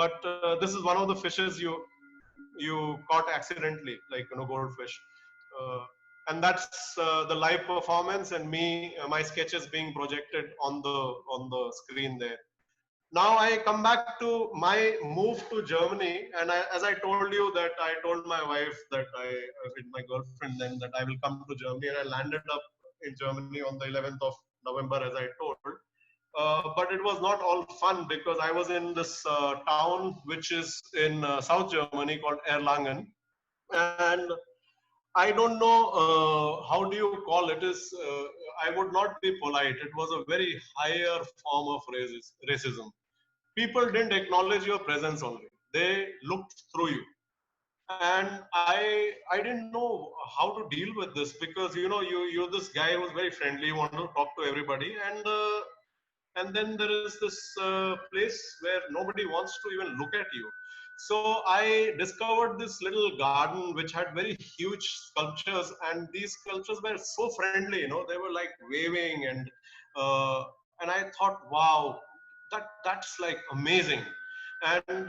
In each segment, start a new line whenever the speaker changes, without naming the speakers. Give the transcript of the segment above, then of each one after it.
but this is one of the fishes you caught accidentally, like goldfish, uh, and that's the live performance and me, my sketches being projected on the screen there. Now I come back to my move to Germany, and as I told you that I told my wife that with my girlfriend then that I will come to Germany, and I landed up in Germany on the 11th of November, as I told. But it was not all fun because I was in this town which is in South Germany called Erlangen, and I don't know how do you call it. Is I would not be polite. It was a very higher form of racism. People didn't acknowledge your presence only. They looked through you. And I didn't know how to deal with this because you're this guy who's very friendly, you want to talk to everybody, and then there is this place where nobody wants to even look at you. So I discovered this little garden which had very huge sculptures, and these sculptures were so friendly. They were like waving, uh, and I thought, wow, that's like amazing. And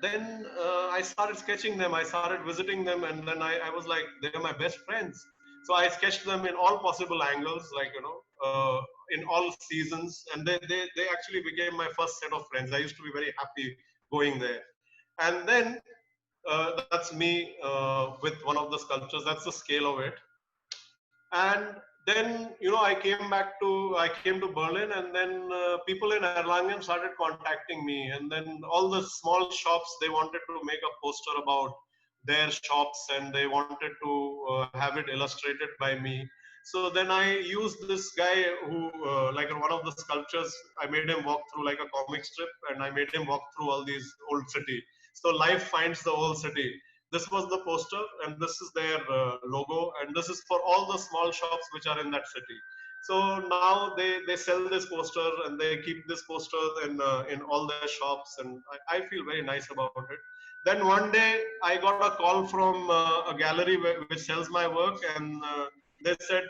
then I started sketching them. I started visiting them, and then I was like, they're my best friends. So I sketched them in all possible angles, like in all seasons, and they actually became my first set of friends. I used to be very happy going there. And then that's me with one of the sculptures. That's the scale of it. And then I came to Berlin, and then people in Erlangen started contacting me, and then all the small shops, they wanted to make a poster about their shops, and they wanted to have it illustrated by me. So then I used this guy who like in one of the sculptures, I made him walk through like a comic strip, and I made him walk through all these old city. So life finds the old city. This was the poster, and this is their logo, and this is for all the small shops which are in that city. So now they sell this poster, and they keep this poster in all their shops, and I feel very nice about it. Then one day I got a call from a gallery which sells my work, and they said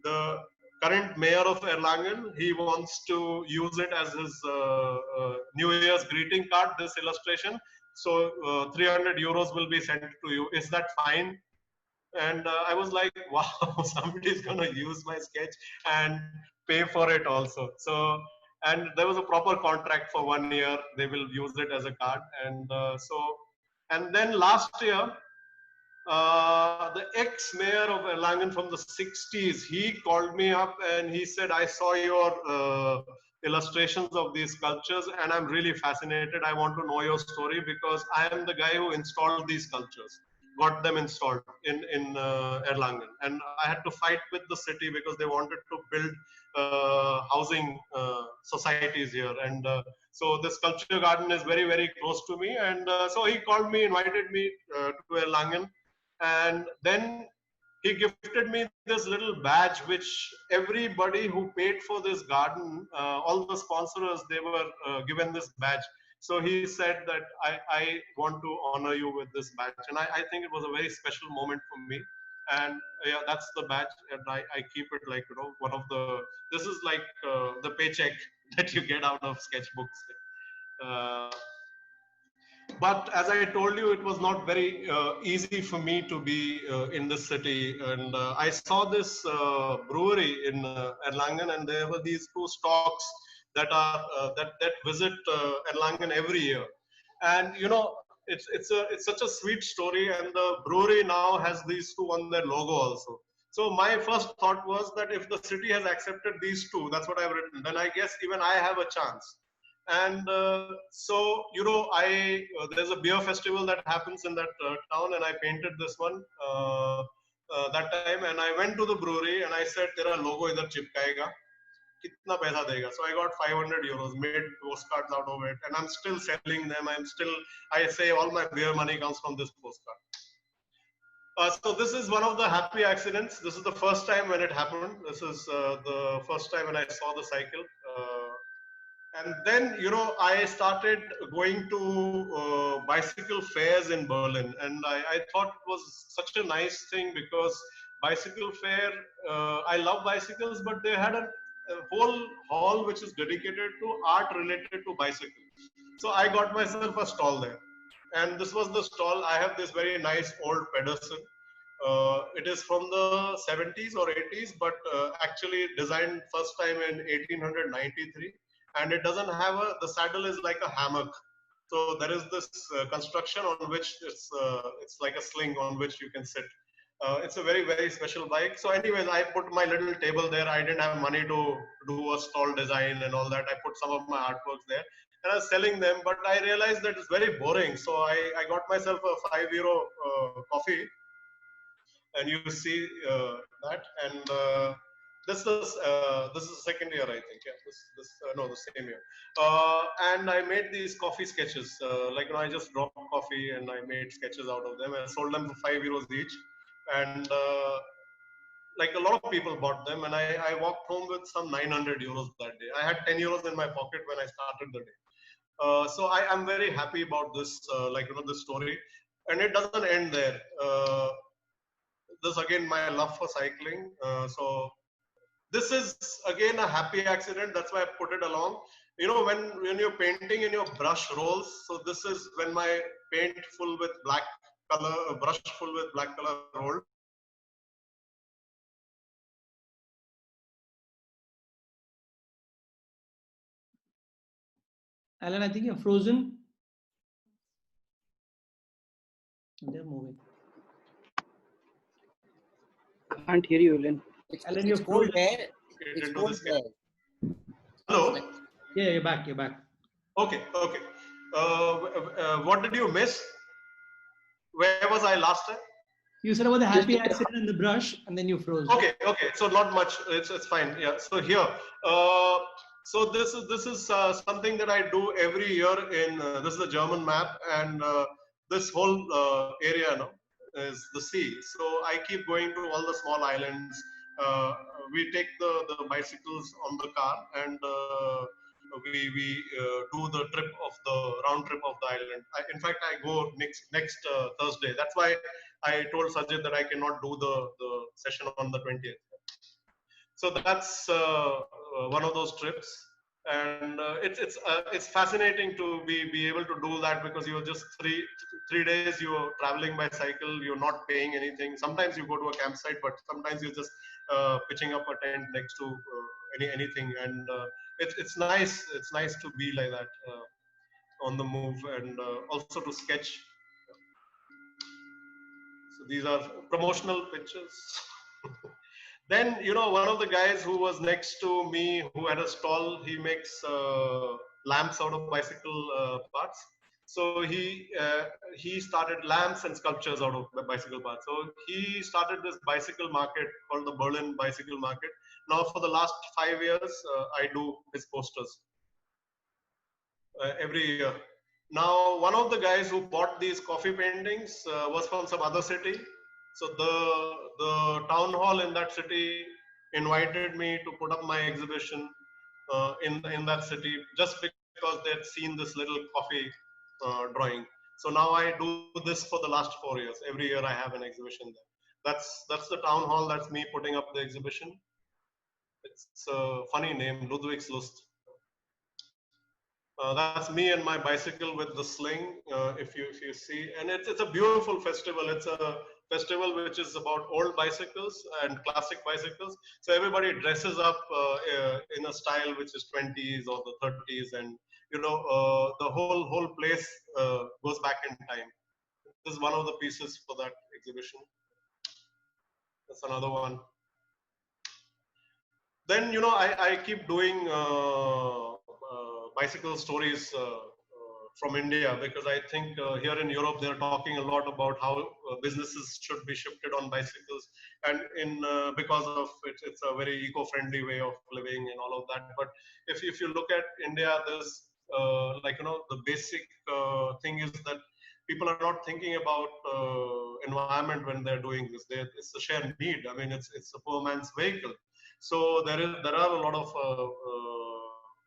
the current mayor of Erlangen, he wants to use it as his New Year's greeting card, this illustration. So 300 euros will be sent to you. Is that fine? And I was like, wow, somebody's going to use my sketch and pay for it also. So, and there was a proper contract for 1 year. They will use it as a card. And and then last year, the ex-mayor of Erlangen from the 60s, he called me up and he said, I saw your illustrations of these sculptures and I'm really fascinated. I want to know your story because I am the guy who installed these sculptures, got them installed in Erlangen. And I had to fight with the city because they wanted to build housing societies here. And so the sculpture garden is very, very close to me. And so he called me, invited me to Erlangen, and then he gifted me this little badge which everybody who paid for this garden, all the sponsors, they were given this badge. So he said that I want to honor you with this badge, and I think it was a very special moment for me. And yeah, that's the badge, and I keep it like one of the, this is like the paycheck that you get out of sketchbooks. uh, but as I told you, it was not very easy for me to be in this city. And I saw this brewery in Erlangen, and there were these two stocks that visit Erlangen every year. And it's such a sweet story, and the brewery now has these two on their logo also. So my first thought was that if the city has accepted these two, that's what I've written, then I guess even I have a chance. And so there's a beer festival that happens in that town, and I painted this one that time, and I went to the brewery and I said, "Tera logo idhar chipkayega, kitna paisa dega?" So I got 500 euros, made postcards out of it, and I'm still selling them. I say all my beer money comes from this postcard. So this is one of the happy accidents. This is the first time when it happened. This is the first time when I saw the cycle. And then, I started going to bicycle fairs in Berlin. And I thought it was such a nice thing because bicycle fair, I love bicycles, but they had a whole hall which is dedicated to art related to bicycles. So I got myself a stall there. And this was the stall. I have this very nice old Pedersen. It is from the 70s or 80s, but actually designed first time in 1893. And it doesn't have the saddle is like a hammock. So there is this construction on which it's like a sling on which you can sit. It's a very, very special bike. So anyways, I put my little table there. I didn't have money to do a stall design and all that. I put some of my artworks there and I was selling them, but I realized that it's very boring. So I got myself a €5 coffee, and you see that. And this is the second year, I think. Yeah, this no, the same year. And I made these coffee sketches. I just dropped coffee and I made sketches out of them. I sold them for €5 each, and like a lot of people bought them, and I walked home with some €900 that day. I had €10 in my pocket when I started the day. So I am very happy about this, this story, and it doesn't end there. This again, my love for cycling. So this is again a happy accident. That's why I put it along. You know, when you're painting and your brush rolls. So this is when my paint full with black color, brush full with black color rolled.
Alan, I think you're frozen. They're moving.
Can't hear you, Alan.
Alan, you're
cold
frozen.
there. It's cold there.
Hello.
Yeah, you're back. You're back.
Okay. Okay. What did you miss? Where was I last time?
You said about the happy accident and the brush, and then you froze.
Okay. Okay. So not much. It's fine. Yeah. So here. So this is something that I do every year. This is a German map, and this whole area now is the sea. So I keep going to all the small islands. We take the bicycles on the car, and we do the trip of the round trip of the island. In fact, I go next Thursday. That's why I told Sajid that I cannot do the session on the 20th. So that's one of those trips, and it's fascinating to be able to do that, because you're just three days you're traveling by cycle. You're not paying anything. Sometimes you go to a campsite, but sometimes you're just pitching up a tent next to anything, and it's nice. It's nice to be like that on the move, and also to sketch. So these are promotional pictures. Then, you know, one of the guys who was next to me, who had a stall, he makes lamps out of bicycle parts. So he started lamps and sculptures out of the bicycle parts. So he started this bicycle market called the Berlin Bicycle Market. Now, for the last 5 years, I do his posters every year. Now, one of the guys who bought these coffee paintings was from some other city. So the town hall in that city invited me to put up my exhibition in that city, just because they had seen this little coffee drawing. So now I do this for the last 4 years. Every year I have an exhibition there. That's the town hall. That's me putting up the exhibition. It's a funny name, Ludwigslust. That's me and my bicycle with the sling, if you see, and it's a beautiful festival. It's a festival which is about old bicycles and classic bicycles. So everybody dresses up in a style which is 20s or the 30s, and you know the whole place goes back in time. This is one of the pieces for that exhibition. That's another one. Then, you know, I keep doing bicycle stories from India, because I think here in Europe they're talking a lot about how businesses should be shifted on bicycles, and because of it's a very eco-friendly way of living and all of that. But if you look at India, there's the basic thing is that people are not thinking about environment when they're doing this. It's a shared need. I mean, it's a poor man's vehicle. So there are a lot of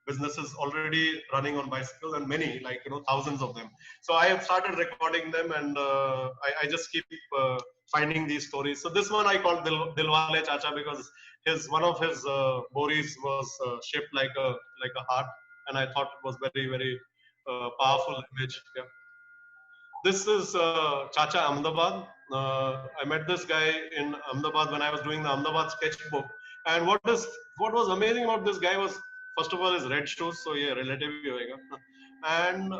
businesses already running on bicycles, and many, like, you know, thousands of them. So I have started recording them, and I just keep finding these stories. So this one I called Dilwale Chacha, because one of his boris was shaped like a heart, and I thought it was very, very powerful image. Yeah. This is Chacha Ahmedabad. I met this guy in Ahmedabad when I was doing the Ahmedabad sketchbook. And what was amazing about this guy was, first of all, his red shoes. So yeah, relative ही होएगा. And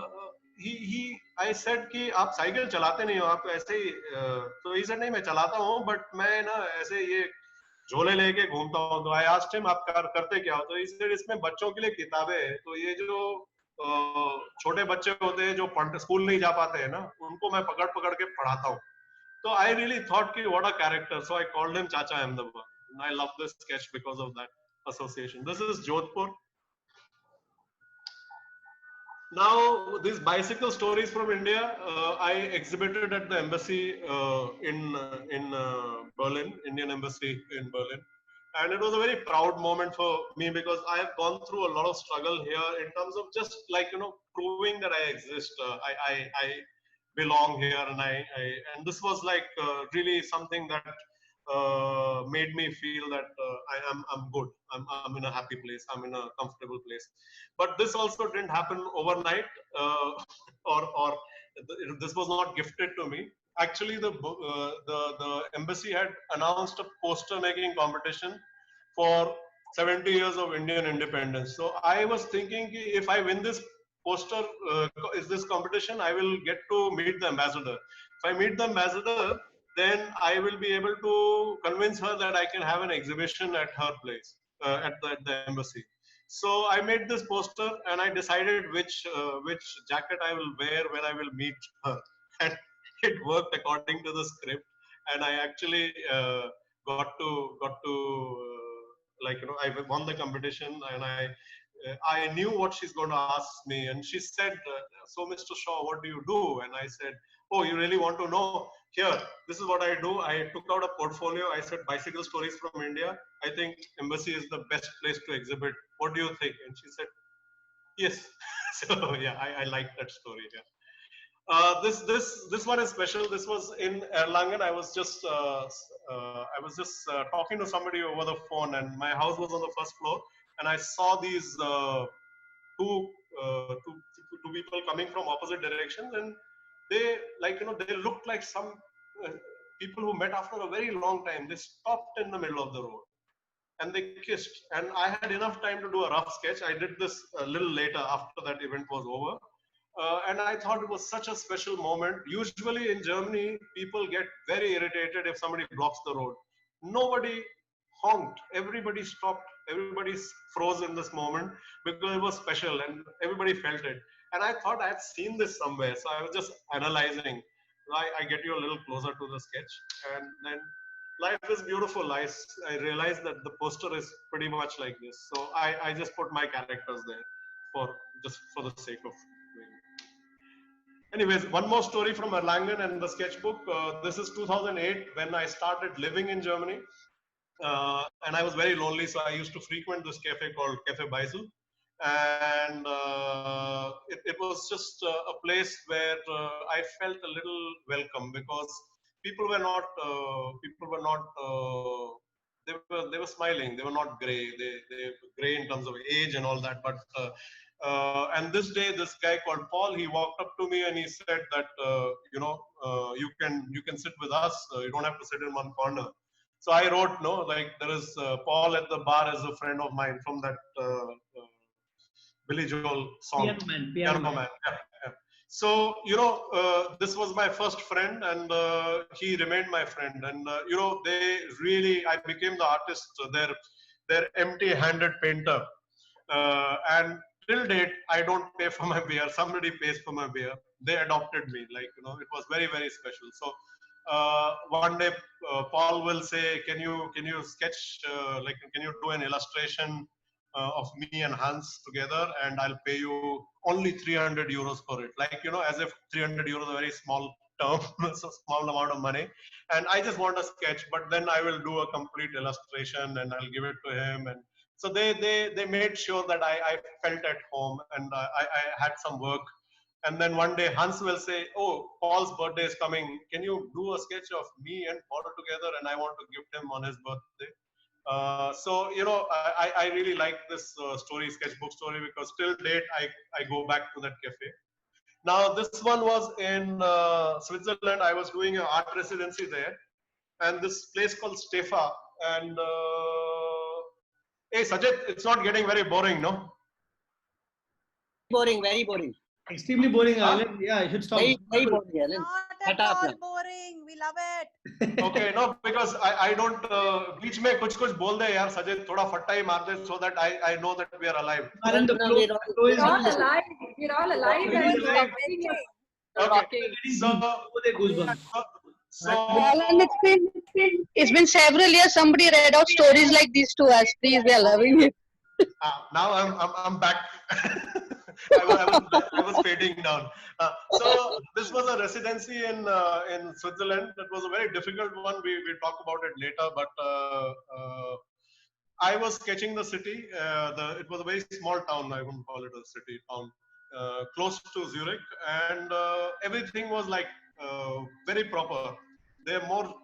I said कि आप cycle चलाते नहीं हो, आप ऐसे ही. तो he said नहीं, मैं चलाता हूँ, but मैं ना ऐसे ये झोले लेके घूमता हूँ. तो I asked him आप करते क्या हो? तो he said इसमें बच्चों के लिए किताबें हैं. तो ये जो छोटे बच्चे होते हैं जो स्कूल नहीं जा पाते हैं ना, उनको मैं पकड़ पकड़ के पढ़ाता हूँ. तो I really thought कि what a character. So I called him Chacha Ahmedabad. And I love this sketch because of that association. This is Jodhpur. Now, these bicycle stories from India, I exhibited at the embassy in Berlin, Indian embassy in Berlin. And it was a very proud moment for me because I have gone through a lot of struggle here in terms of just like, proving that I exist. I belong here, and and this was like really something that made me feel that I'm good. I'm in a happy place. I'm in a comfortable place. But this also didn't happen overnight, or this was not gifted to me. Actually, the embassy had announced a poster making competition for 70 years of Indian independence. So I was thinking, if I win this poster, is this competition, I will get to meet the ambassador. If I meet the ambassador, then I will be able to convince her that I can have an exhibition at her place, at the embassy. So I made this poster and I decided which jacket I will wear when I will meet her, and it worked according to the script. And I actually got to I won the competition, and I knew what she's going to ask me, and she said, "So, Mr. Shaw, what do you do?" And I said, "Oh, you really want to know? Here, this is what I do." I took out a portfolio. I said, "Bicycle stories from India. I think embassy is the best place to exhibit. What do you think?" And she said, "Yes." So yeah, I like that story. Yeah. This one is special. This was in Erlangen. I was just talking to somebody over the phone, and my house was on the first floor, and I saw these two, two people coming from opposite directions, and they they looked like some uh, people who met after a very long time. They stopped in the middle of the road and they kissed, and I had enough time to do a rough sketch. I did this a little later after that event was over. And I thought it was such a special moment. Usually in Germany, people get very irritated if somebody blocks the road. Nobody honked. Everybody stopped. Everybody froze in this moment because it was special and everybody felt it. And I thought I had seen this somewhere. So I was just analyzing. I get you a little closer to the sketch. And then life is beautiful. I realized that the poster is pretty much like this. So I just put my characters there for the sake of doing it. Anyways, one more story from Erlangen and the sketchbook. This is 2008 when I started living in Germany. And I was very lonely, so I used to frequent this cafe called Cafe Beisel. And it was just a place where I felt a little welcome because people were not they were smiling. They were not gray. They were gray in terms of age and all that. But and this day, this guy called Paul, he walked up to me and he said that you can sit with us. You don't have to sit in one corner. So I wrote, no, like there is Paul at the bar is a friend of mine from that Billy Joel song.
Piano Man. Piano Man.
Yeah, yeah. So, this was my first friend, and he remained my friend. And, I became the artist, their empty-handed painter. And till date, I don't pay for my beer. Somebody pays for my beer. They adopted me. It was very, very special. So, one day, Paul will say, "Can you sketch? Can you do an illustration of me and Hans together, and I'll pay you only 300 euros for it." As if 300 euros is a very small term, so small amount of money. And I just want a sketch, but then I will do a complete illustration and I'll give it to him. And so they made sure that I felt at home, and I had some work. And then one day Hans will say, "Oh, Paul's birthday is coming. Can you do a sketch of me and Paul together? And I want to gift him on his birthday." So I really like this story, sketchbook story, because till date I go back to that cafe. Now this one was in Switzerland. I was doing an art residency there, and this place called Stefa. And hey Sajid, it's not getting very boring, no?
Boring, very boring.
Extremely boring,
Huh?
Alan. Yeah, I should stop.
Very boring, Alan.
Not at
Shut up,
all
man.
boring. We love it.
Okay, no, because I don't बीच में कुछ बोल दे यार सजिद, थोड़ा फट्टा ही मार दे, so that I know that we are alive.
Alan, the
No,
flow,
we're all-
the flow is
We're all alive. We're all alive.
We're
And
alive.
Okay, so
goosebumps.
so
Alan, it's been several years. Somebody read out stories like these to us. Please, we are loving it.
now I'm back. I was fading down. So this was a residency in Switzerland. It was a very difficult one. We talk about it later, but I was sketching the city. It was a very small town. I wouldn't call it a city town. Close to Zurich, and everything was like very proper. They're more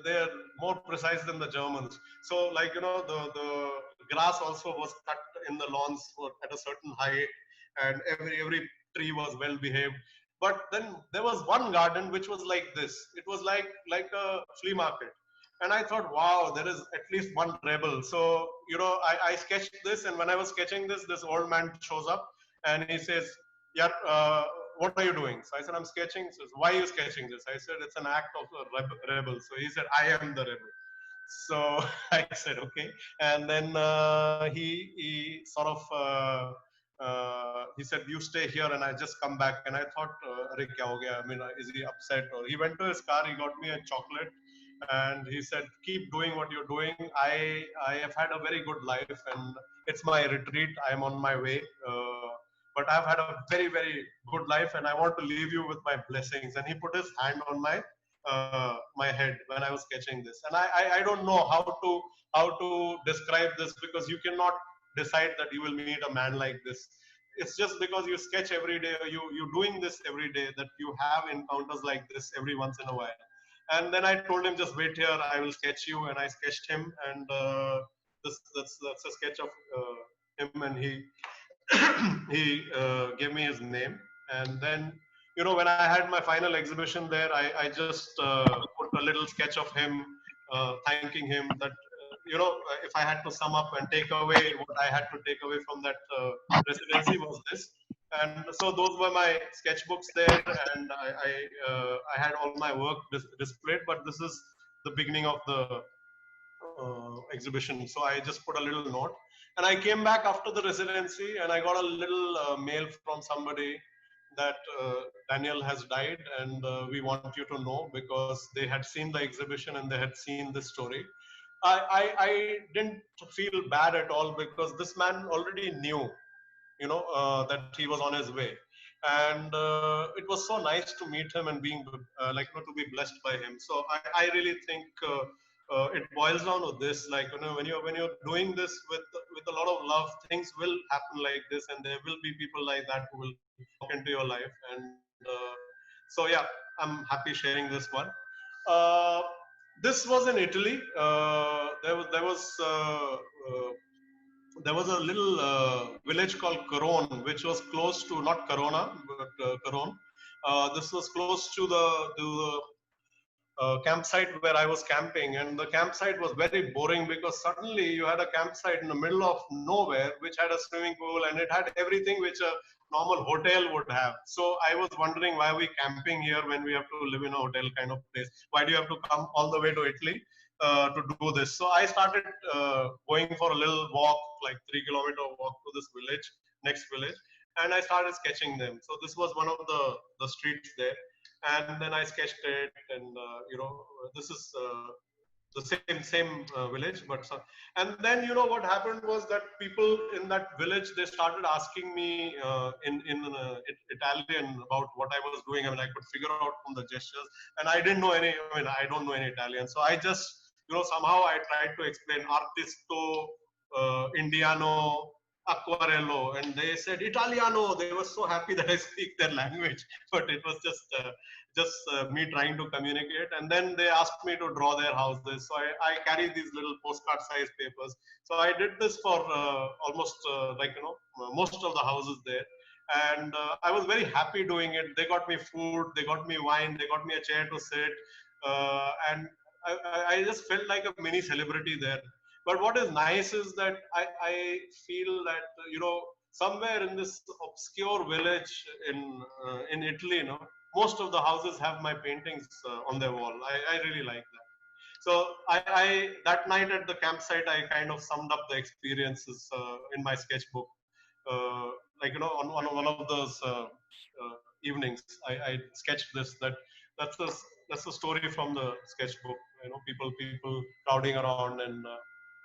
they're more precise than the Germans. So like the grass also was cut in the lawns at a certain height, and every tree was well behaved. But then there was one garden which was like this. It was like a flea market. And I thought, wow, there is at least one rebel. So, I sketched this, and when I was sketching this old man shows up and he says, yeah, what are you doing? So I said, I'm sketching. He says, why are you sketching this? I said, it's an act of a rebel. So he said, I am the rebel. So I said, okay. And then he sort of, he said, you stay here and I just come back. And I thought, Arey, kya ho gaya? I mean, is he upset? Or he went to his car, he got me a chocolate. And he said, keep doing what you're doing. I have had a very good life, and it's my retreat. I'm on my way. But I've had a very, very good life, and I want to leave you with my blessings. And he put his hand on my head when I was sketching this. And I don't know how to describe this, because you cannot decide that you will meet a man like this. It's just because you sketch every day, or you're doing this every day, that you have encounters like this every once in a while. And then I told him, just wait here, I will sketch you. And I sketched him, and that's a sketch of him. And he gave me his name. And then, when I had my final exhibition there, I just put a little sketch of him, thanking him that, if I had to sum up and take away what I had to take away from that residency was this. And so those were my sketchbooks there, and I had all my work displayed. But this is the beginning of the exhibition. So I just put a little note, and I came back after the residency, and I got a little mail from somebody that Daniel has died, and we want you to know, because they had seen the exhibition and they had seen this story. I didn't feel bad at all, because this man already knew, that he was on his way. And it was so nice to meet him and being to be blessed by him. So I really think it boils down to this, when you're doing this with a lot of love, things will happen like this, and there will be people like that who will walk into your life. And so yeah, I'm happy sharing this one. This was in Italy. There was a little village called Caron, which was close to, not Corona, but Caron. This was close to the campsite where I was camping, and the campsite was very boring, because suddenly you had a campsite in the middle of nowhere which had a swimming pool, and it had everything which a normal hotel would have. So I was wondering, why are we camping here when we have to live in a hotel kind of place? Why do you have to come all the way to Italy to do this? So I started going for a little walk, like 3-kilometer walk to this village, next village, and I started sketching them. So this was one of the streets there. And then I sketched it, and this is the same village. But and then what happened was that people in that village, they started asking me in Italian about what I was doing. I mean, I could figure out from the gestures, and I didn't know any. I mean, I don't know any Italian, so I just somehow I tried to explain artisto, Indiano. Acquarello, and they said Italiano. They were so happy that I speak their language, but it was just me trying to communicate. And then they asked me to draw their houses, so I carry these little postcard size papers. So I did this for almost most of the houses there, and I was very happy doing it. They got me food, they got me wine, they got me a chair to sit, and I just felt like a mini celebrity there. But what is nice is that I feel that somewhere in this obscure village in Italy, most of the houses have my paintings on their wall. I really like that. So I that night at the campsite, I kind of summed up the experiences in my sketchbook. On one of those evenings, I sketched this. That's a that's a story from the sketchbook. People crowding around and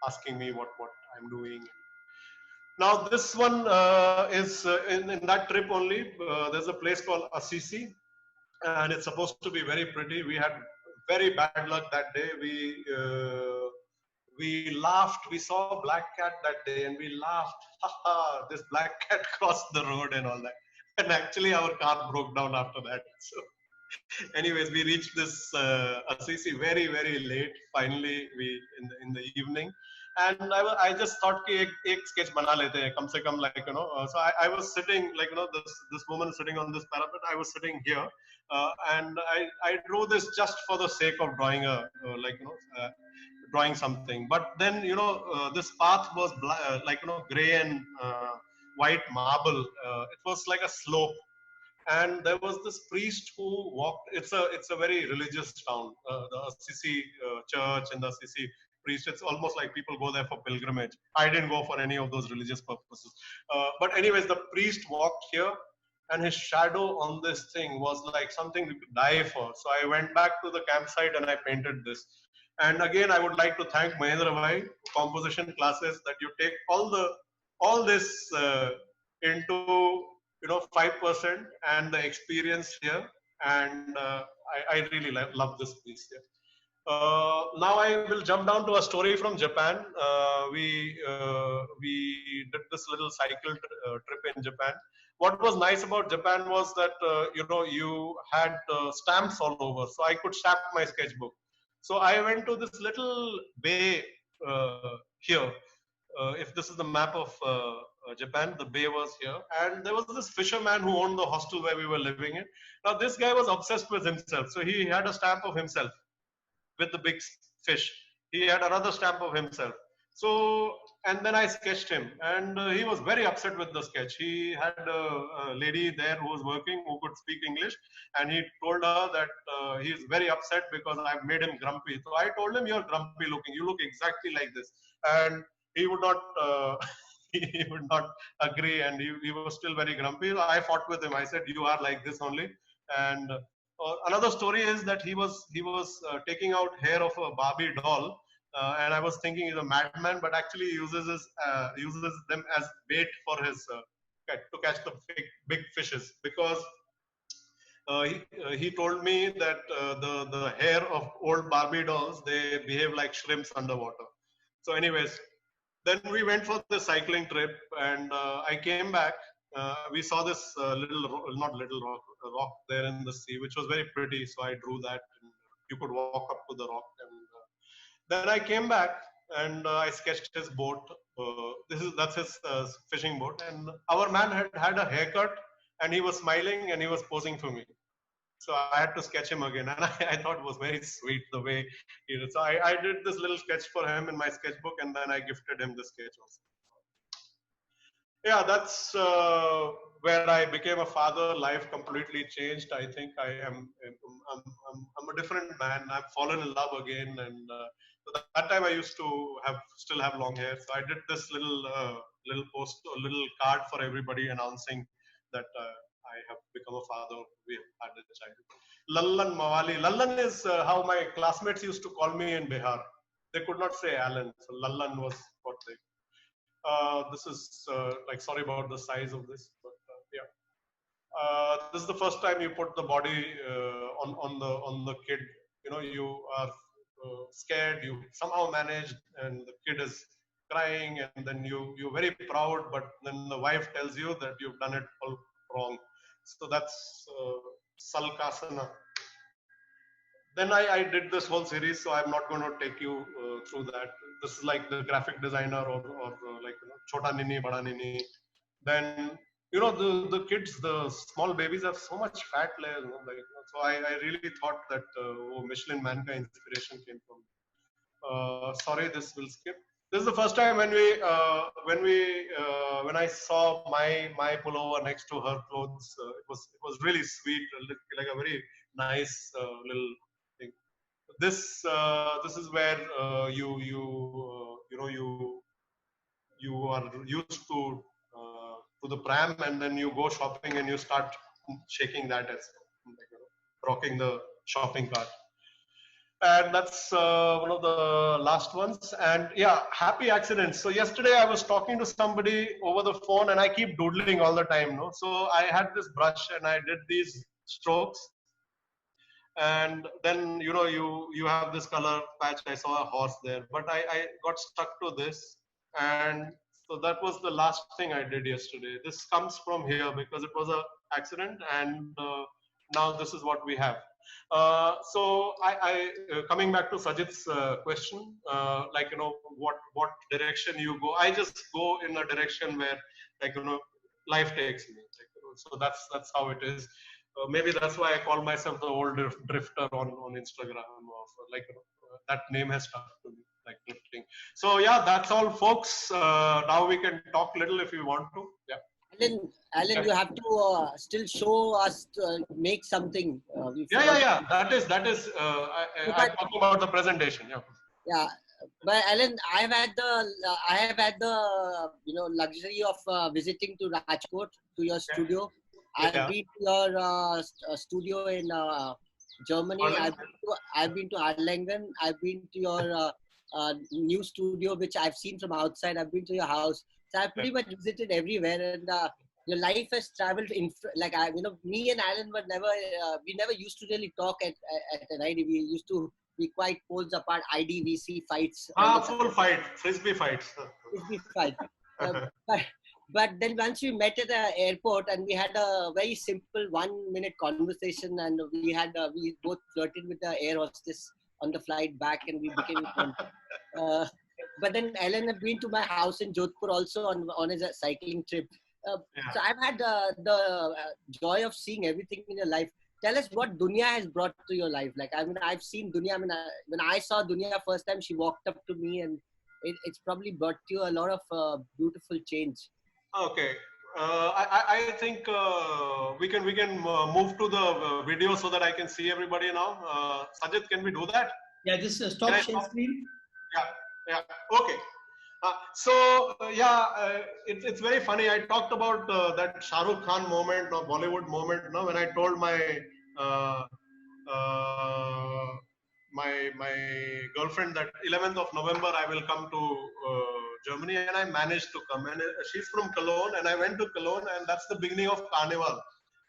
asking me what I'm doing. Now this one is in that trip only. There's a place called Assisi, and it's supposed to be very pretty. We had very bad luck that day. We laughed. We saw a black cat that day, and we laughed. Haha, this black cat crossed the road and all that. And actually, our car broke down after that. So, anyways, we reached this Assisi very very late. Finally, we in the evening, and I just thought कि एक sketch बना लेते हैं कम से कम, so I was sitting, this woman sitting on this parapet. I was sitting here, and I drew this just for the sake of drawing drawing something. But then this path was gray and white marble. It was like a slope, and there was this priest who walked. It's a very religious town, the Assisi church and the Assisi priest. It's almost like people go there for pilgrimage. I didn't go for any of those religious purposes, but anyways, the priest walked here, and his shadow on this thing was like something we could die for. So I went back to the campsite and I painted this. And again, I would like to thank Mahendra Bhai, composition classes, that you take all this into 5% and the experience here, and I really love this piece here. Now I will jump down to a story from Japan. We did this little cycle trip in Japan. What was nice about Japan was that you had stamps all over, so I could stamp my sketchbook. So I went to this little bay here. If this is the map of Japan, the bay was here, and there was this fisherman who owned the hostel where we were living in. Now this guy was obsessed with himself, so he had a stamp of himself with the big fish. He had another stamp of himself. So, and then I sketched him, and he was very upset with the sketch. He had a lady there who was working, who could speak English, and he told her that he is very upset because I've made him grumpy. So I told him, "You're grumpy looking. You look exactly like this." And he would not. He would not agree, and he was still very grumpy. I fought with him. I said, "You are like this only." And another story is that he was taking out hair of a Barbie doll. And I was thinking he's a madman, but actually he uses them as bait for his to catch the big fishes, because he told me that the hair of old Barbie dolls, they behave like shrimps underwater. So anyways, then we went for the cycling trip, and I came back. We saw this rock there in the sea, which was very pretty. So I drew that, and you could walk up to the rock. And then I came back, and I sketched his boat. That's his fishing boat. And our man had a haircut, and he was smiling, and he was posing for me. So I had to sketch him again, and I thought it was very sweet the way he did. So I did this little sketch for him in my sketchbook, and then I gifted him the sketch also. Yeah, that's where I became a father. Life completely changed. I think I'm a different man. I've fallen in love again, and so that time I used to still have long hair. So I did this little post, a little card for everybody announcing that I have become a father. We have had a child. Lallan Mawali. Lallan is how my classmates used to call me in Bihar. They could not say Alan, so Lallan was what they. This is sorry about the size of this, but yeah. This is the first time you put the body on the kid. You are scared. You somehow managed, and the kid is crying, and then you're very proud, but then the wife tells you that you've done it all wrong. So that's Salkasana. Then I did this whole series, so I'm not going to take you through that. This is like the graphic designer or like Chota Nini, Bada Nini. Then the kids, the small babies have so much fat layers. So I really thought that Michelin Man ka inspiration came from. Sorry, this will skip. This is the first time when I saw my pullover next to her clothes. It was really sweet, like a very nice little thing. This is where you are used to the pram, and then you go shopping and you start shaking that as rocking the shopping cart. And that's one of the last ones. And yeah, happy accidents. So yesterday I was talking to somebody over the phone, and I keep doodling all the time. No, so I had this brush and I did these strokes, and then you have this color patch. I saw a horse there, but I got stuck to this, and so that was the last thing I did yesterday. This comes from here because it was a accident, and now this is what we have. So coming back to Sajid's question, like what direction you go. I just go in a direction where life takes me. So that's how it is. Maybe that's why I call myself the old drifter on Instagram. That name has stuck to me, like drifting. So yeah, that's all, folks. Now we can talk little if you want to. Yeah.
Alan, you have to still show us make something.
Yeah. That is. I'm talking about the presentation. Yeah.
Yeah, but Alan, I have had the luxury of visiting to Rajkot, to your studio. I've been to your studio in Germany. I've been to Erlangen. I've been to your new studio, which I've seen from outside. I've been to your house. So I've pretty much visited everywhere, and your life has traveled in. Me and Alan were never. We never used to really talk at night. We used to be quite poles apart. IDVC fights.
Full fight, frisbee fights.
Frisbee fight. But then once we met at the airport, and we had a very simple 1-minute conversation, and we both flirted with the air hostess on the flight back, and we became friends. But then Alan had been to my house in Jodhpur also on his cycling trip. So I've had the joy of seeing everything in your life. Tell us what Dunya has brought to your life. Like, I mean, I've seen Dunya. I mean, when I saw Dunya first time, she walked up to me, and it's probably brought you a lot of beautiful change.
Okay. I think we can move to the video so that I can see everybody now. Sajid, can we do that?
Yeah, just stop share screen.
Yeah. Okay. It's very funny. I talked about that Shah Rukh Khan moment or Bollywood moment. When I told my girlfriend that 11th of November I will come to Germany, and I managed to come. And she's from Cologne, and I went to Cologne, and that's the beginning of Carnival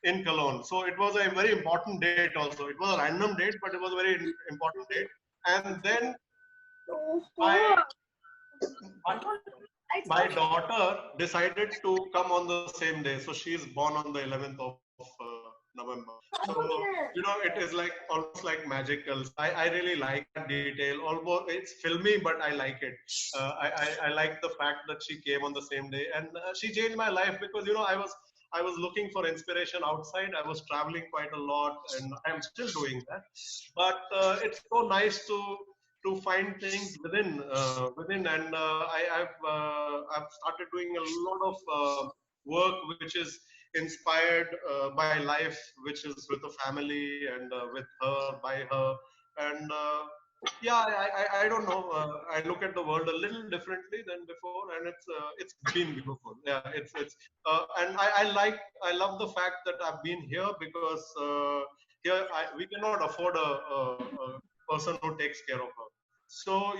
in Cologne. So it was a very important date also. It was a random date, but it was a very important date. And then my daughter decided to come on the same day. So she is born on the 11th of November. So, it is like almost like magical. I really like that detail. Although it's filmy, but I like it. I like the fact that she came on the same day, and she changed my life because, I was looking for inspiration outside. I was traveling quite a lot, and I'm still doing that. But it's so nice to find things within, and I've started doing a lot of work which is inspired by life, which is with the family and with her, by her, and I don't know. I look at the world a little differently than before, and it's been beautiful. Yeah, and I love the fact that I've been here because here we cannot afford a person who takes care of her. So,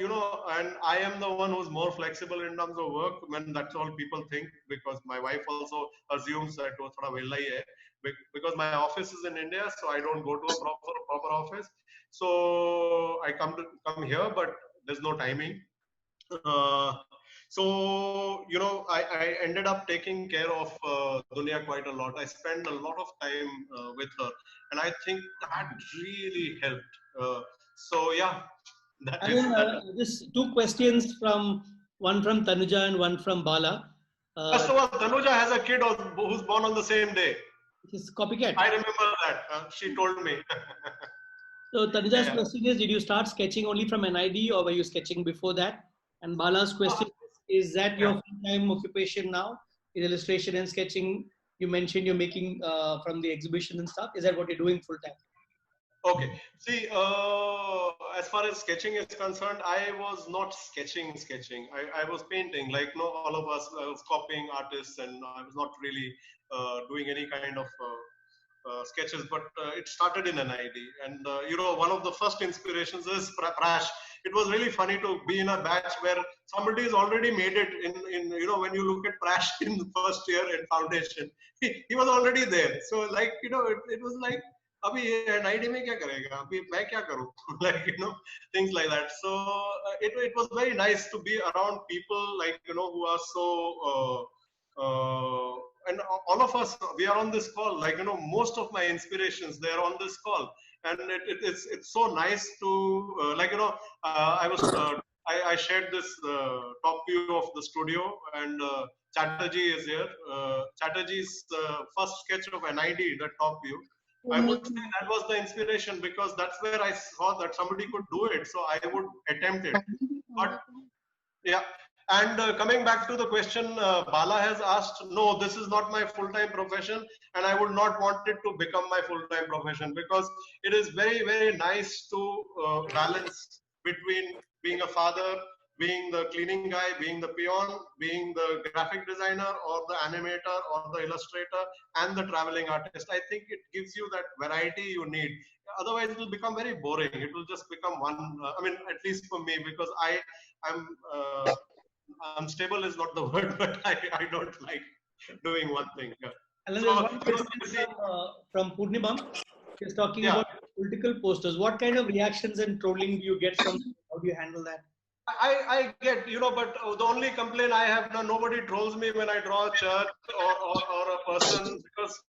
and I am the one who's more flexible in terms of work, when that's all people think, because my wife also assumes that wo thoda vella hi hai, because my office is in India, so I don't go to a proper office. So I come here, but there's no timing. So, I ended up taking care of Dunya quite a lot. I spent a lot of time with her, and I think that really helped. So, yeah, that
And
is
then
that.
just two questions one from Tanuja and one from Bala.
First of all, Tanuja has a kid who's born on the same day.
It's copycat.
I remember that. She told me.
So Tanuja's
Yeah.
question is, did you start sketching only from NID or were you sketching before that? And Bala's question is that your full-time occupation now is illustration and sketching? You mentioned you're making from the exhibition and stuff. Is that what you're doing full-time?
Okay. See, as far as sketching is concerned, I was not sketching. I was painting, like no, all of us. I was copying artists, and I was not really doing any kind of sketches. But it started in NID, and one of the first inspirations is Prash. It was really funny to be in a batch where somebody has already made it. When you look at Prash in the first year in foundation, he was already there. So like it was like. अभी NID में क्या करेगा अभी मैं क्या करूँ like things like that. So it was very nice to be around people like who are so and all of us, we are on this call, like most of my inspirations, they are on this call, and it's so nice to I shared this top view of the studio, and Chatterjee is here. Chatterjee's first sketch of NID, the top view, I would say that was the inspiration, because that's where I saw that somebody could do it. So I would attempt it. But yeah. And coming back to the question, Bala has asked, no, this is not my full-time profession, and I would not want it to become my full-time profession, because it is very, very nice to balance between being a father, being the cleaning guy, being the peon, being the graphic designer or the animator or the illustrator and the traveling artist. I think it gives you that variety you need. Otherwise, it will become very boring. It will just become one. At least for me, because I'm unstable is not the word, but I don't like doing one thing.
And then
So,
there's one question from Purnimam. He's talking about political posters. What kind of reactions and trolling do you get from? How do you handle that?
I get, but the only complaint I have now, nobody trolls me when I draw a church or a person, because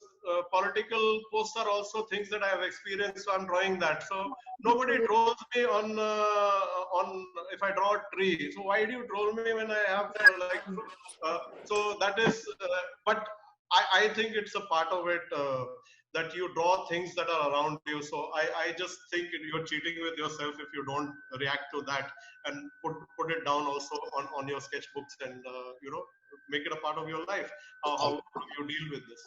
political posts are also things that I have experienced, so I'm drawing that. So nobody trolls me on if I draw a tree. So why do you troll me when I have so that is, but I think it's a part of it. That you draw things that are around you. So I just think you're cheating with yourself if you don't react to that and put it down also on your sketchbooks, and make it a part of your life. How you deal with this.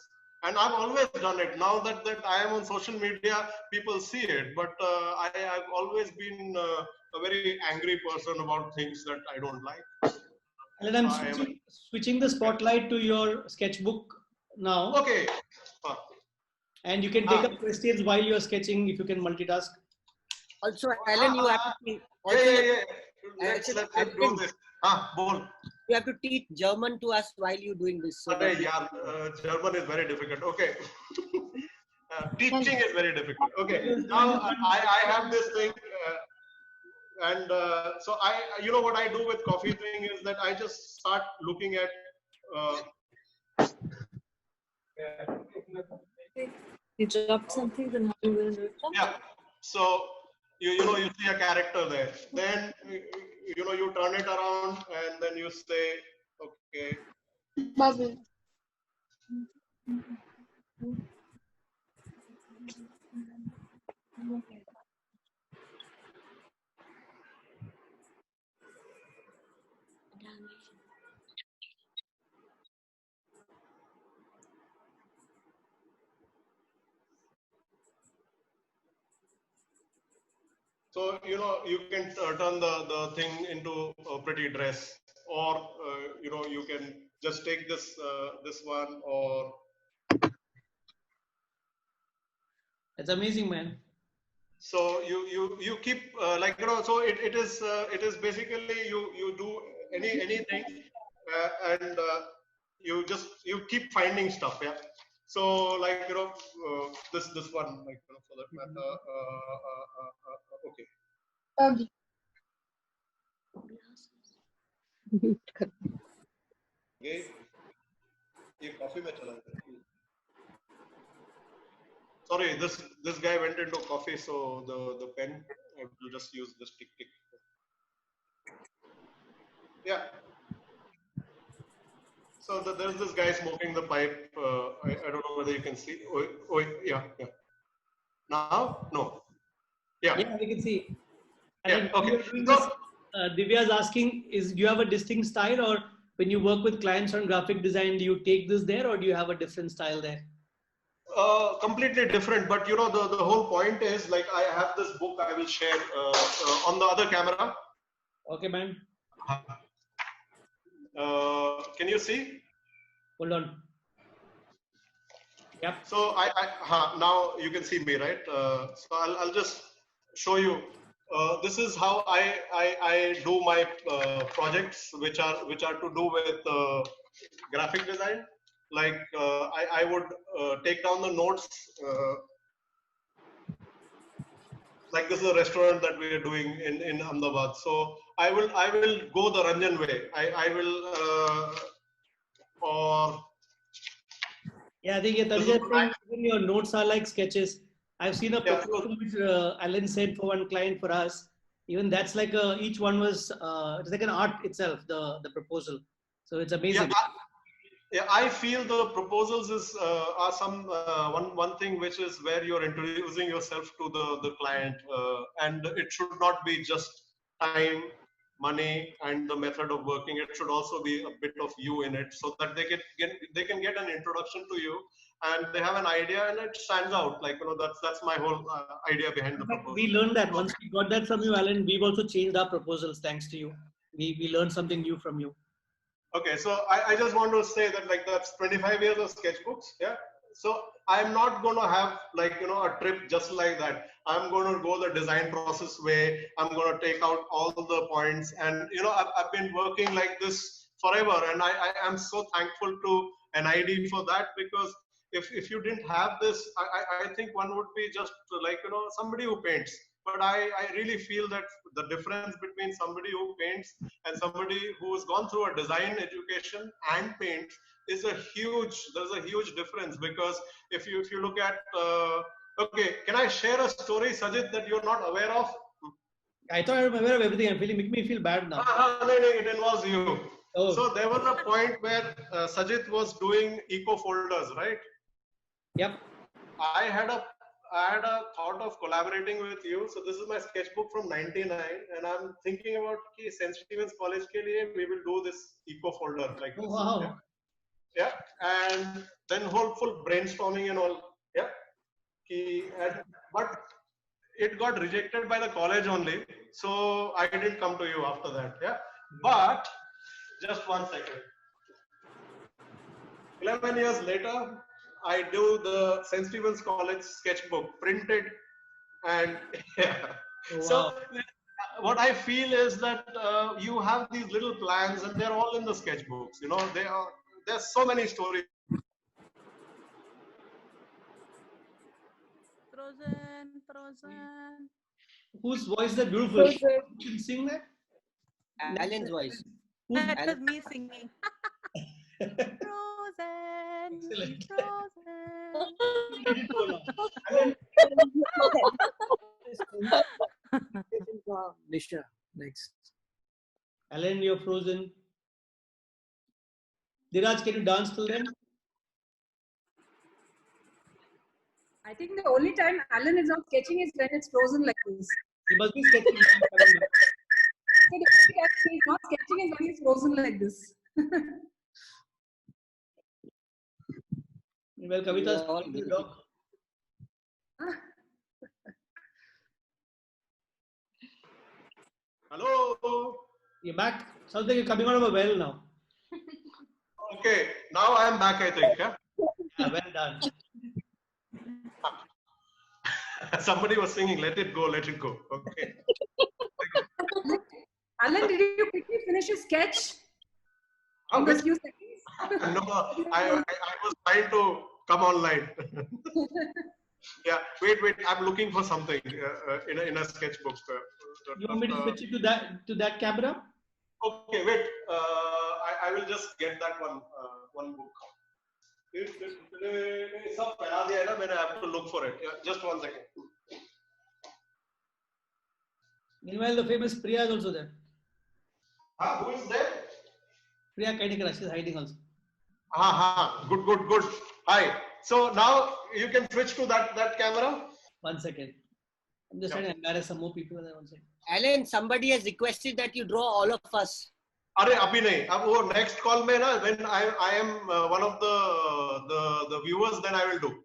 And I've always done it. Now that I am on social media, people see it. But I've always been a very angry person about things that I don't like.
And then I'm switching the spotlight to your sketchbook now.
Okay.
And you can take up questions while you're sketching if you can multitask.
Also, Alan, you have to teach.
Let's do this.
You have to teach German to us while you're doing this. So
German is very difficult. Okay. Teaching is very difficult. Okay. Now I have this thing. And so what I do with coffee thing is that I just start looking at
You dropped something, then how are you going to do it?
Yeah. So you see a character there. Then you turn it around and then you say, okay.
Bubble.
So you can turn the thing into a pretty dress, or you can just take this one, or
It's amazing, man.
so you keep so it is basically you do anything and you keep finding stuff. Yeah. So like this one, like for that matter. Okay. ये coffee में चला गया. Sorry, this guy went into coffee, so the pen I will just use this tick. Yeah. So there's this guy smoking the pipe. I don't know whether you can see. Oh, yeah. Now, no.
Yeah, we can see.
Yeah, okay.
You're doing this, Divya is asking, do you have a distinct style, or when you work with clients on graphic design, do you take this there, or do you have a different style there?
Completely different, but you know the whole point is, like, I have this book I will share on the other camera.
Okay, man.
Can you see?
Hold on. Yep.
So now you can see me, right? So I'll just show you. This is how I do my projects, which are to do with graphic design. Like I would take down the notes. Like this is a restaurant that we are doing in Ahmedabad. So I will go the Ranjan way. I will or.
Yeah, I think even your notes are like sketches. I've seen a proposal which Alan said for one client for us. Even that's like each one was it's like an art itself, the proposal. So it's amazing.
Yeah, I feel the proposals are some one thing which is where you're introducing yourself to the client, and it should not be just time, money, and the method of working. It should also be a bit of you in it, so that they can get an introduction to you, and they have an idea, and it stands out. Like, you know, that's my whole idea behind the proposal.
We learned that once we got that from you, Alan. We've also changed our proposals thanks to you. We learned something new from you.
Okay, so I just want to say that, like, that's 25 years of sketchbooks. Yeah. So I'm not going to have, like, you know, a trip just like that. I'm going to go the design process way. I'm going to take out all the points, and you know, I've been working like this forever, and I am so thankful to NID for that, because if you didn't have this, I think one would be just like, you know, somebody who paints. But I really feel that the difference between somebody who paints and somebody who has gone through a design education and paints is there's a huge difference. Because if you look at, okay, can I share a story, Sajid, that you're not aware of?
I thought I'm aware of everything. I'm make me feel bad now.
No, it involves you.
Oh.
So there was a point where Sajid was doing eco folders, right?
Yep.
I had a thought of collaborating with you. So this is my sketchbook from '99, and I'm thinking about St. Stephen's College ke liye, we will do this eco folder like this.
Oh, wow.
Yeah, and then whole full brainstorming and all. Yeah, but it got rejected by the college only, so I didn't come to you after that. Yeah, but just 1 second. 11 years later, I do the St. Stephen's College sketchbook printed, and yeah.
Wow.
So what I feel is that you have these little plans, and they're all in the sketchbooks. You know, there's so many stories.
Frozen.
Whose voice is that beautiful? You can sing that?
Alan's voice.
That was me singing. Frozen.
Excellent.
Nisha, next.
Alan, you're frozen. Dhiraj, can you dance till then?
I think the only time Alan is not sketching is when it's frozen like this.
He must be sketching.
So the only time he's not sketching is when he's frozen like this.
Well, Kavita's dog.
Hello.
You're back. Sounds like you're coming out of a well now.
Okay, now I am back, I think. Yeah?
Yeah, well done.
Somebody was singing, let it go, let it go. Okay.
Alan, did you quickly finish a sketch?
Oh,
In those few seconds?
No, I was trying to come online. Yeah, wait, I'm looking for something in a sketchbook.
You want me to switch it to that camera?
Okay, wait. I will just get that one book. सब पढ़ा दिया है ना मैंने. I have to look for it. Yeah, just 1 second.
Meanwhile, the famous Priya is also there.
Who is there?
Priya Kaidikara, she's hiding also.
Good. Hi. So now you can switch to that camera.
1 second. I'm just trying to embarrass some more people. 1 second.
Alan, somebody has requested that you draw all of us.
अरे अभी नहीं. अब वो next call में ना, when I am one of the viewers, then I will do.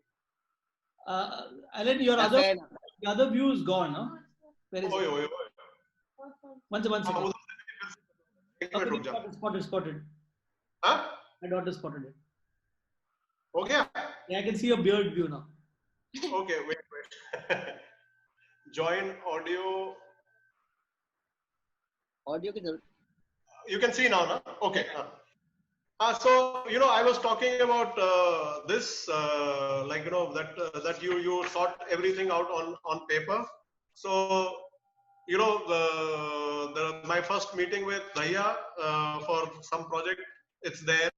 Alan, your other view is gone, no? Where is it?
Oy.
One second.
रुक जा.
Spotted.
हाँ?
My daughter spotted it.
हो गया?
Yeah, I can see your beard view now.
Okay, wait. Join audio.
Audio की जरूरत.
You can see now, no? Okay. So I was talking about this, like that you sort everything out on paper. So my first meeting with Daya for some project, it's there.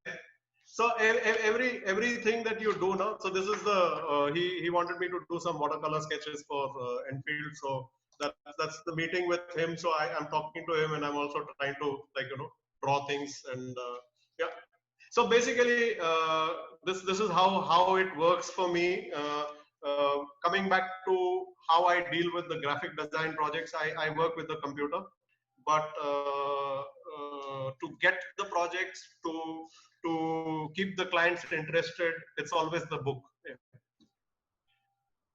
So everything that you do now. So this is the he wanted me to do some watercolor sketches for Enfield. So that's the meeting with him. So I'm talking to him, and I'm also trying to draw things and yeah. So basically this is how it works for me. Coming back to how I deal with the graphic design projects, I work with the computer, but to get the projects, to keep the clients interested, it's always the book. Yeah.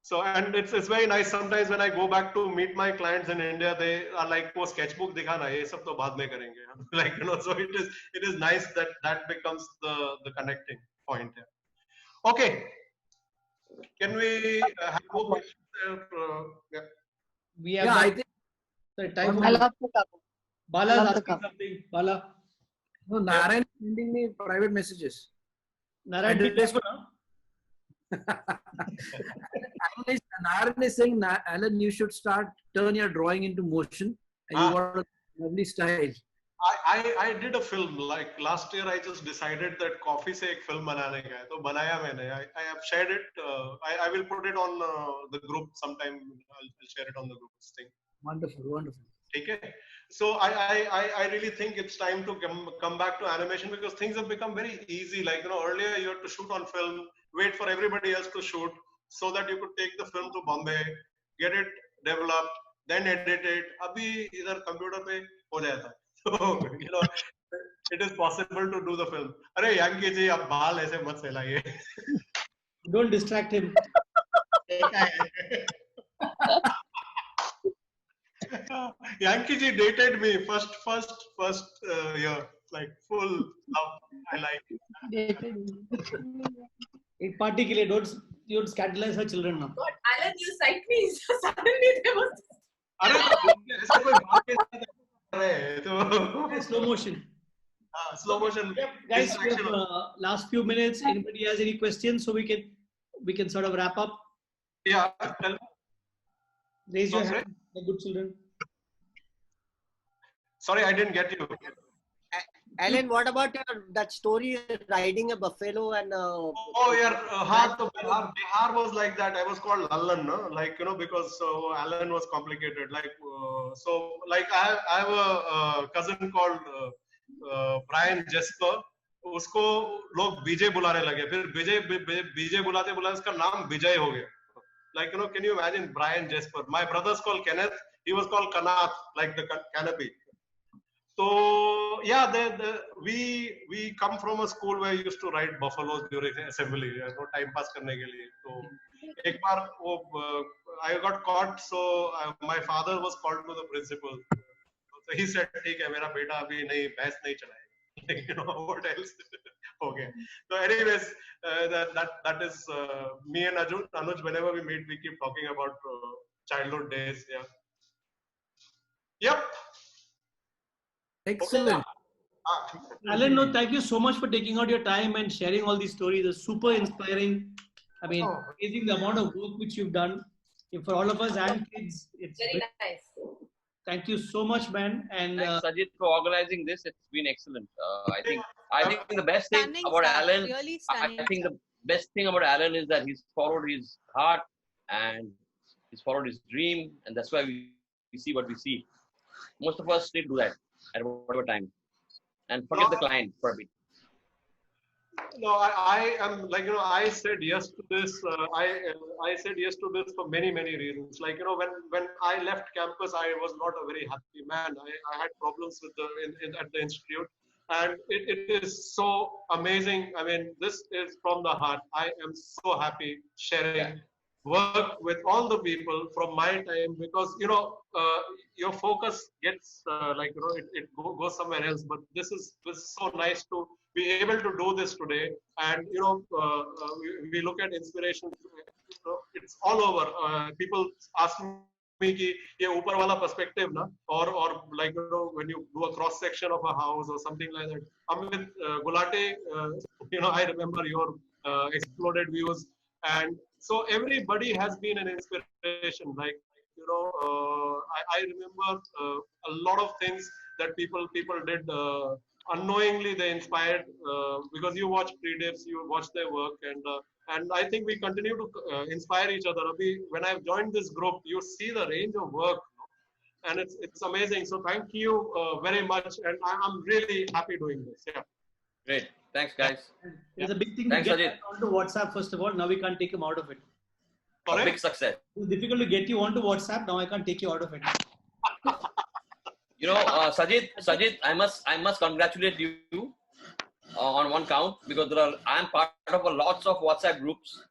So, and it's very nice. Sometimes when I go back to meet my clients in India, they are like, "वो sketchbook दिखाना, ये सब तो बाद में करेंगे." Like so it is nice that becomes the connecting point. Yeah. Okay, can we have more questions? Yeah.
We have.
Yeah, I think.
Sorry, time.
I love the cover.
Bala is
Love the
asking
cup.
something. Bala.
No, Narayan is sending me private messages.
Narayan,
And
please go now.
Narayan is saying, Alan, you should turn your drawing into motion. And you got a lovely style.
I did a film like last year. I just decided that coffee से एक film बनाने का है, तो बनाया मैंने. I have shared it. I will put it on the group sometime. I'll share it on the group thing.
Wonderful.
Okay. So I really think it's time to come back to animation, because things have become very easy. Like earlier you had to shoot on film, wait for everybody else to shoot, so that you could take the film to Bombay, get it developed, then edit it. Abhi idhar computer pe ho jata hai. So it is possible to do the film. Arey Yankee ji, ab baal aise mat फैलाइए.
Don't distract him.
Yankee ji dated me first year, like full love. I like it.
एक party के लिए don't scandalize her children now.
God, Alan, you psyched me. So suddenly there was.
अरे ऐसे कोई बात के साथ कर रहे हैं तो
Slow motion.
Slow motion.
Guys, we have, last few minutes. Anybody has any questions, so we can sort of wrap up.
Yeah. Tell me.
Raise your
Sorry?
hand, the good children.
Sorry, I didn't get you.
Alan, what about that story riding a buffalo and?
Oh yeah, हाँ तो Bihar was like that. I was called Alan, no? Like because Alan was complicated. Like so, like I have a cousin called Brian Jesper. उसको लोग विजय बुलाने लगे. फिर विजय बुलाते उसका नाम विजय हो गया. Like can you imagine Brian Jesper? My brother's called Kenneth. He was called Kanath, like the canopy. So yeah, we come from a school where we used to ride buffaloes during assembly, time pass करने के लिए. तो एक बार वो I got caught, so my father was called to the principal. So he said, ठीक है, मेरा बेटा अभी नहीं भैंस नहीं चलाएगा. What else? Okay. So anyways, that is me and Anuj. Whenever we meet, we keep talking about childhood days. Yeah. Yep.
Excellent.
Alan, no, thank you so much for taking out your time and sharing all these stories. It's super inspiring. I mean, amazing the amount of work which you've done for all of us and kids. It's
Very nice.
Thank you so much, man. And
Thanks, Sajid, for organizing this. It's been excellent. I think the best thing
Stunning
about
stuff,
Alan,
really
I
stunning
think
stuff.
the best thing about Alan is that he's followed his heart and he's followed his dream, and that's why we see what we see. Most of us need to do that at whatever time, and forget the client for a bit.
No, I am like, I said yes to this. I said yes to this for many reasons. Like, when I left campus, I was not a very happy man. I had problems with at the institute, and it is so amazing. I mean, this is from the heart. I am so happy sharing work with all the people from my time, because your focus gets goes somewhere else. But this is so nice to be able to do this today. And we look at inspiration, it's all over. People ask me ki ye upar wala perspective na, or like, when you do a cross section of a house or something like that. Amit Gulate, I remember your exploded views, and so everybody has been an inspiration. Like, I remember a lot of things that people did. Unknowingly they inspired, because you watch pre-dips, you watch their work, and I think we continue to inspire each other. When I've joined this group, you see the range of work, and it's amazing. So thank you very much, and I'm really happy doing this. Yeah.
Great. Thanks, guys.
it's a big thing
Thanks,
to get
Ajit.
onto WhatsApp, first of all. Now we can't take him out of it.
A
Correct?
big success.
It's difficult to get you onto WhatsApp. Now I can't take you out of it.
Sajid, I must congratulate you on one count, because I am part of lots of WhatsApp groups,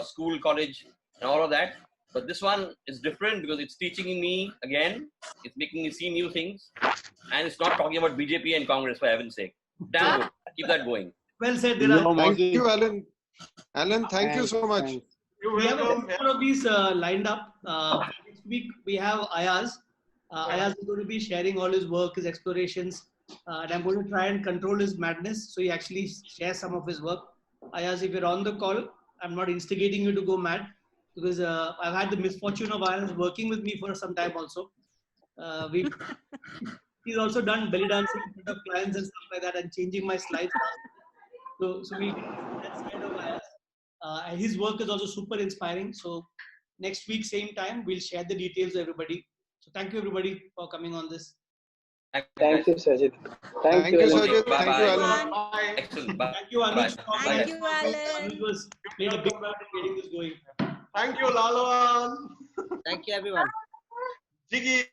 school, college, and all of that. But this one is different because it's teaching me again. It's making me see new things, and it's not talking about BJP and Congress, for heaven's sake. Damn good. Keep that going.
Well said,
No,
Dhiraj.
Thank you, Alan. Alan, thank you so much.
You're
We have a
welcome.
number of these lined up. Next week we have Ayaz. Ayaz is going to be sharing all his work, his explorations, and I'm going to try and control his madness, so he actually shares some of his work. Ayaz, if you're on the call, I'm not instigating you to go mad, because I've had the misfortune of Ayaz working with me for some time also. He's also done belly dancing in front of clients and stuff like that, and changing my slides. So we that side of Ayaz. His work is also super inspiring. So next week, same time, we'll share the details to everybody. So thank you everybody for coming on this.
Thank you, Sajid. Thank you, Sajid.
Bye
Thank you, Alan.
Bye.
Excellent. Bye.
Thank you, Anuj.
Bye.
Thank you, Alan.
Anuj was played a big part in getting this going.
Thank you, Lalawan,
Thank you, everyone.
Jiggy,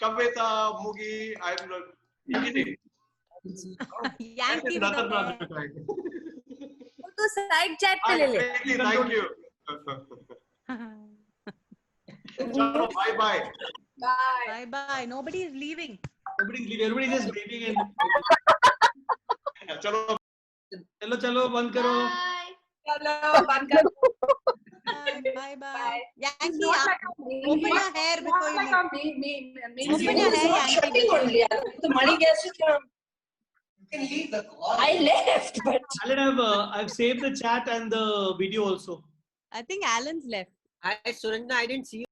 Kavita, Mugi. Jiggy.
Yankee with
Ratan
a
Raj
hair.
trying.
तो side chat पे ले ले
Thank you. Chalo, bye bye.
Bye
Bye bye. Nobody is leaving.
Everybody's just waving and
Chalo.
chalo band karo.
चलो बंद कर
Bye bye.
It's
Yankee,
not like a meme.
open your hair
It's
before
not
you
like
leave.
a meme.
Open your hair, Yankee.
I left, but
Alan, I've saved the chat and the video also.
I think Alan's left.
Hi, Surendra. I didn't see you.